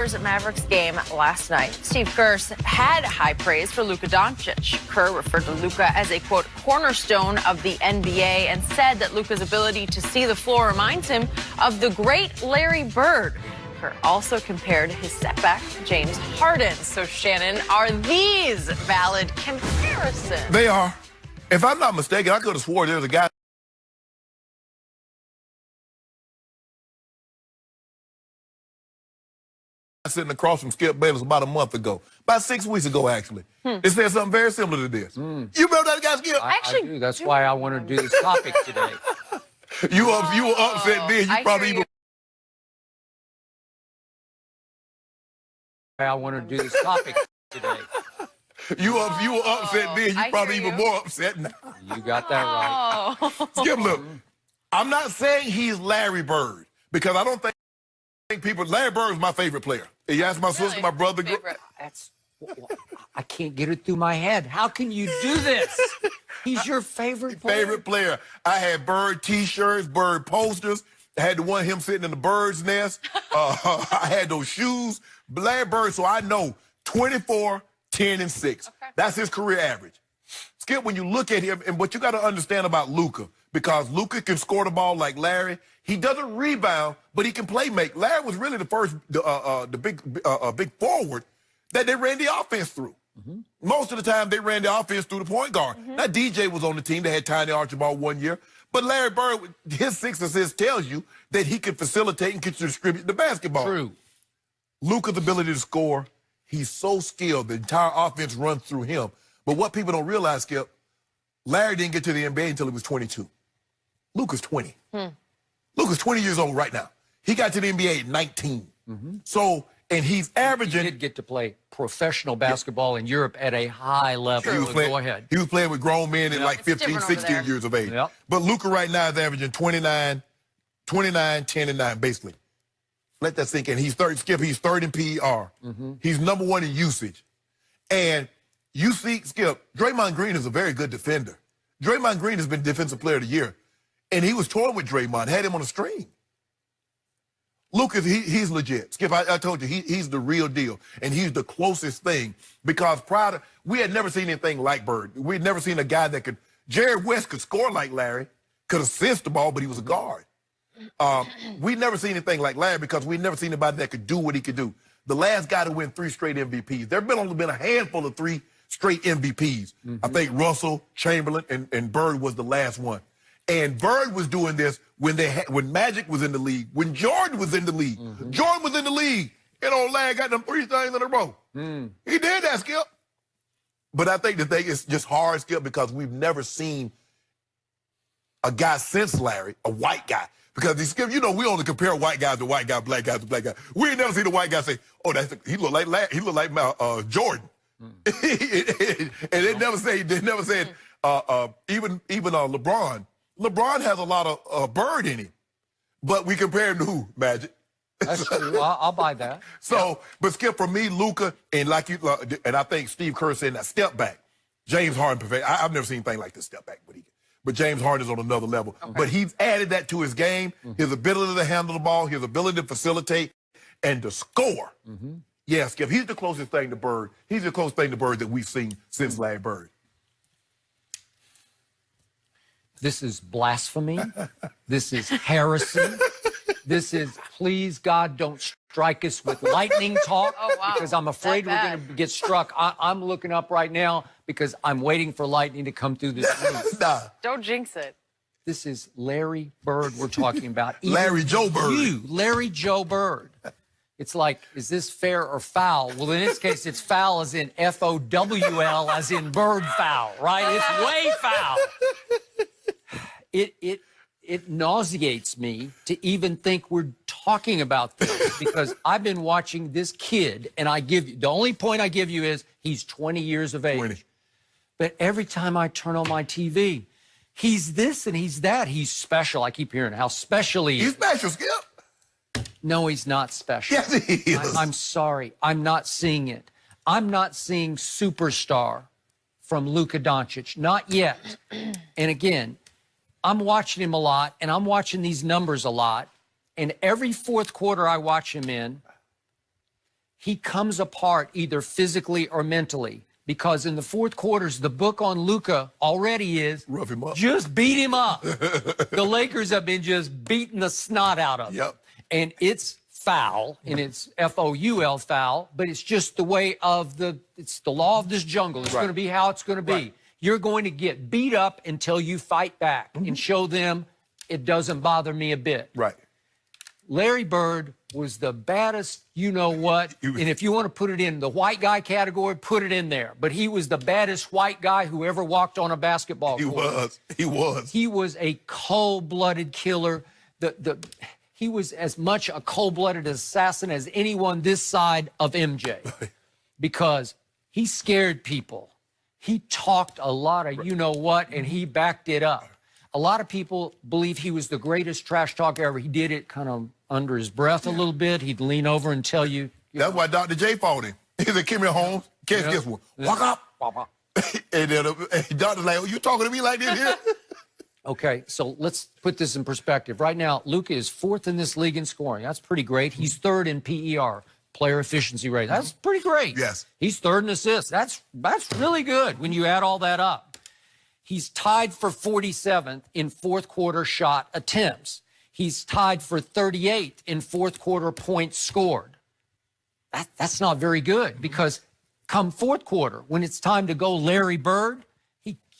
Mavericks game last night. Steve Kerr had high praise for Luka Doncic. Kerr referred to Luka as a, quote, cornerstone of the NBA and said that Luka's ability to see the floor reminds him of the great Larry Bird. Kerr also compared his setback to James Harden. So, Shannon, are these valid comparisons? They are. If I'm not mistaken, I could have swore there was a guy sitting across from Skip Bayless about a month ago. About 6 weeks ago, actually. It said something very similar to this. You remember that guy, Skip? I do. That's why I want to do this topic today. You were upset then. You probably even... I want to do this topic today. You were upset then. You probably even more upset now. You got that right. Skip, look, I'm not saying he's Larry Bird, because I don't think people... Larry Bird is my favorite player. You ask my sister, my brother... I can't get it through my head. How can you do this? He's your favorite player? Favorite player. I had Bird T-shirts, Bird posters. I had the one him sitting in the bird's nest. I had those shoes. Larry Bird, so I know 24, 10, and 6. Okay. That's his career average. Skip, when you look at him, and what you got to understand about Luka, because Luka can score the ball like Larry. He doesn't rebound, but he can play make. Larry was really the first, big forward that they ran the offense through. Most of the time, they ran the offense through the point guard. Now, DJ was on the team. They had Tiny Archibald 1 year. But Larry Bird, his 6 assists tells you that he can facilitate and can distribute the basketball. True. Luka's ability to score, he's so skilled. The entire offense runs through him. But what people don't realize, Skip, Larry didn't get to the NBA until he was 22. Luka's 20. Luka's 20 years old right now. He got to the NBA at 19. So, and he's averaging... He did get to play professional basketball in Europe at a high level. Go ahead. He was playing with grown men at like 15, 16 years of age. But Luka right now is averaging 29, 10, and 9, basically. Let that sink in. He's third, Skip, he's third in PER. He's number 1 in usage. And you see, Skip, Draymond Green is a very good defender. Draymond Green has been Defensive Player of the Year. And he was toying with Draymond, had him on a string. Luka, he's legit. Skip, I told you, he's the real deal. And he's the closest thing. Because prior to, we had never seen anything like Bird. We had never seen a guy that could, Jerry West could score like Larry, could assist the ball, but he was a guard. We'd never seen anything like Larry because we'd never seen anybody that could do what he could do. The last guy to win 3 straight MVPs. There have only been a handful of 3 straight MVPs. I think Russell, Chamberlain, and Bird was the last one. And Bird was doing this when Magic was in the league, when Jordan was in the league. Jordan was in the league, and old Larry got them 3 things in a row. He did that, Skip. But I think the thing is just hard, Skip, because we've never seen a guy since Larry, a white guy. Because, Skip, you know, we only compare white guys to white guys, black guys to black guys. We ain't never seen a white guy say, oh, he look like Larry, he look like Jordan. And they never said even LeBron. LeBron has a lot of Bird in him, but we compare him to who, Magic? That's true. I'll buy that. So, but Skip, for me, Luka, and and I think Steve Kerr said that step back. James Harden, I've never seen anything like this step back, but James Harden is on another level. But he's added that to his game, his ability to handle the ball, his ability to facilitate, and to score. Yeah, Skip, he's the closest thing to Bird. He's the closest thing to Bird that we've seen since Larry Bird. This is blasphemy. This is heresy. This is, please, God, don't strike us with lightning talk. Because I'm afraid we're going to get struck. I'm looking up right now because I'm waiting for lightning to come through this roof. Don't jinx it. This is Larry Bird we're talking about. Larry Joe Bird. Larry Joe Bird. It's like, is this fair or foul? Well, in this case, it's foul as in F-O-W-L, as in bird foul, right? It's way foul. It nauseates me to even think we're talking about this because I've been watching this kid, and the only point I give you is he's 20 years of age. 20. But every time I turn on my TV, he's this and he's that. He's special. I keep hearing how special he is. He's special, Skip. No, he's not special. Yes, he is. I'm sorry. I'm not seeing it. I'm not seeing superstar from Luka Doncic. Not yet. And again, I'm watching him a lot, and I'm watching these numbers a lot. And every fourth quarter I watch him in, he comes apart either physically or mentally. Because in the fourth quarters, the book on Luka already is rough him up. Just beat him up. The Lakers have been just beating the snot out of him. Yep. And it's foul, and it's F-O-U-L foul, but it's just the way of it's the law of this jungle. It's going to be how it's going to be. Right. You're going to get beat up until you fight back and show them it doesn't bother me a bit. Right. Larry Bird was the baddest, you know what, and if you want to put it in the white guy category, put it in there. But he was the baddest white guy who ever walked on a basketball court. He was. He was a cold-blooded killer. He was as much a cold-blooded assassin as anyone this side of MJ because he scared people. He talked a lot of you know what, and he backed it up. A lot of people believe he was the greatest trash talker ever. He did it kind of under his breath a little bit. He'd lean over and tell you. That's why Dr. J fought him. He said, "Come here, Holmes. Catch this one. Walk up." And then Doctor's like, "Oh, you talking to me like this here?" Okay, so let's put this in perspective. Right now, Luka is 4th in this league in scoring. That's pretty great. He's 3rd in PER, player efficiency rate. That's pretty great. Yes. He's 3rd in assists. That's really good when you add all that up. He's tied for 47th in fourth quarter shot attempts. He's tied for 38th in fourth quarter points scored. That's not very good because come fourth quarter, when it's time to go Larry Bird,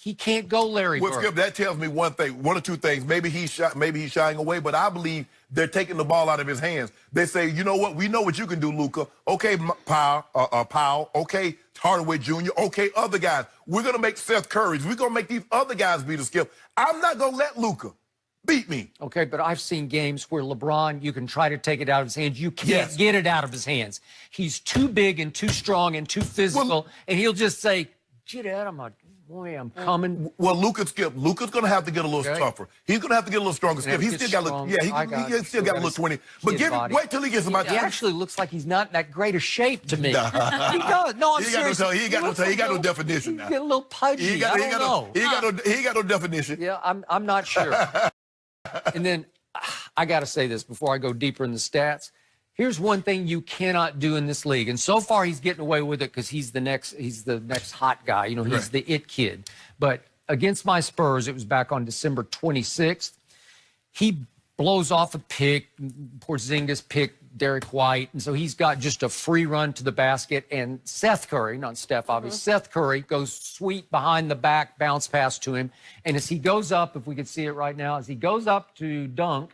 he can't go Larry Bird. Skip, that tells me one thing, one or two things. Maybe he's shying away, but I believe they're taking the ball out of his hands. They say, you know what? We know what you can do, Luka. Okay, Powell. Okay, Hardaway Jr. Okay, other guys. We're going to make Seth Curry. We're going to make these other guys beat us, Skip. I'm not going to let Luka beat me. Okay, but I've seen games where LeBron, you can try to take it out of his hands. You can't get it out of his hands. He's too big and too strong and too physical, and he'll just say, get out of my... Boy, I'm coming. Well, Luka's going to have to get a little tougher. He's going to have to get a little stronger. Skip. He's still got a little, he still got a little 20. But wait till he gets about. He actually looks like he's not in that great a shape to me. He does. No, I'm serious. He ain't got no definition now. He's getting a little pudgy. He ain't got no definition. Yeah, I'm not sure. And then I got to say this before I go deeper in the stats. Here's one thing you cannot do in this league, and so far he's getting away with it because he's the next hot guy. You know, he's the it kid. But against my Spurs, it was back on December 26th. He blows off a pick. Porzingis picked Derek White, and so he's got just a free run to the basket. And Seth Curry, not Steph, obviously, Seth Curry goes sweet behind the back, bounce pass to him. And as he goes up, if we could see it right now, as he goes up to dunk,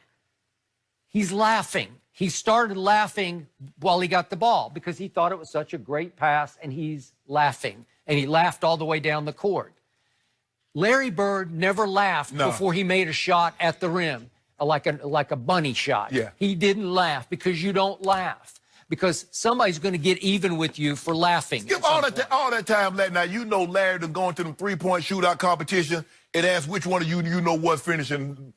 he's laughing. He started laughing while he got the ball because he thought it was such a great pass, and he's laughing. And he laughed all the way down the court. Larry Bird never laughed before he made a shot at the rim, like a bunny shot. Yeah. He didn't laugh because you don't laugh. Because somebody's going to get even with you for laughing. Skip all that time that night. You know Larry was going to the three-point shootout competition and asked which one of you know what's finishing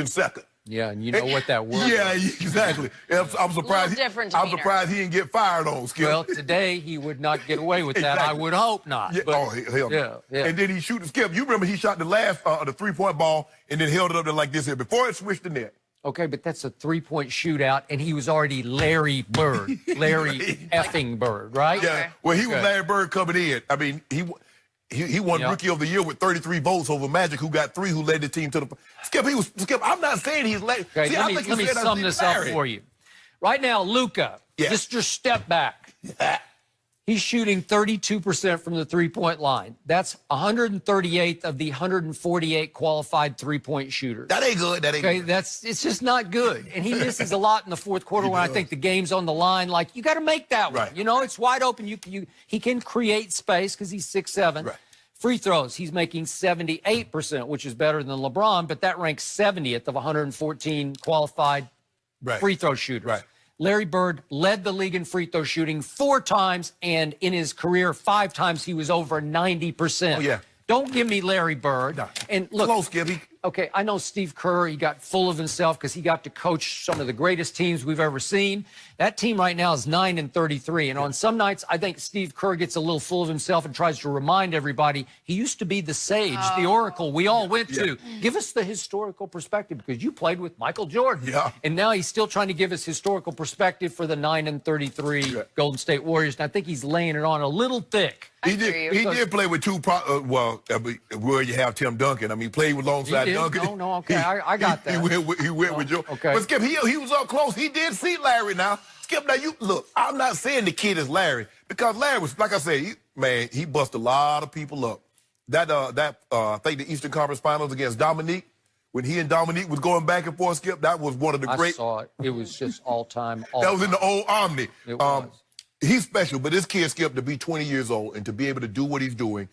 second. Yeah, and you know what that word Yeah, exactly. I'm surprised. I'm surprised he didn't get fired on, Skip. Well, today he would not get away with that. I would hope not. Yeah, but, hell no. Yeah. And then he shoot Skip. You remember he shot the last the three-point ball and then held it up there like this here before it switched the net. Okay, but that's a three-point shootout, and he was already Larry Bird, Larry effing Bird, right? Yeah. Okay. Well, he was Larry Bird coming in. I mean, he won Rookie of the Year with 33 votes over Magic, who got 3, who led the team to the... Skip, I'm not saying he's late. Okay, See, let me sum this up for you. Right now, Luka, just your step back. He's shooting 32% from the three-point line. That's 138th of the 148 qualified three-point shooters. That ain't good. That ain't good. It's just not good. And he misses a lot in the fourth quarter when I think the game's on the line. Like, you got to make that one. You know, it's wide open. He can create space because he's 6'7". Right. Free throws, he's making 78%, which is better than LeBron, but that ranks 70th of 114 qualified free throw shooters. Right. Larry Bird led the league in free throw shooting 4 times, and in his career, 5 times he was over 90%. Oh, yeah. Don't give me Larry Bird. No. And look, close, Gibby. okay, I know Steve Kerr, he got full of himself because he got to coach some of the greatest teams we've ever seen. That team right now is 9-33. And on some nights, I think Steve Kerr gets a little full of himself and tries to remind everybody he used to be the sage, the oracle we all went to. Give us the historical perspective because you played with Michael Jordan. Yeah. And now he's still trying to give us historical perspective for the 9-33 Golden State Warriors. And I think he's laying it on a little thick. He did play with two, where you have Tim Duncan. I mean, he played alongside Duncan. No, okay, I got that. He went with Joe. Okay. But Skip, he was up close. He did see Larry now. Skip, now you look, I'm not saying the kid is Larry because Larry was, like I said, he busted a lot of people up. I think the Eastern Conference Finals against Dominique, when he and Dominique was going back and forth, Skip, that was one of the great. I saw it. It was just all-time. That was in the old Omni. It was. He's special, but this kid, Skip, to be 20 years old and to be able to do what he's doing,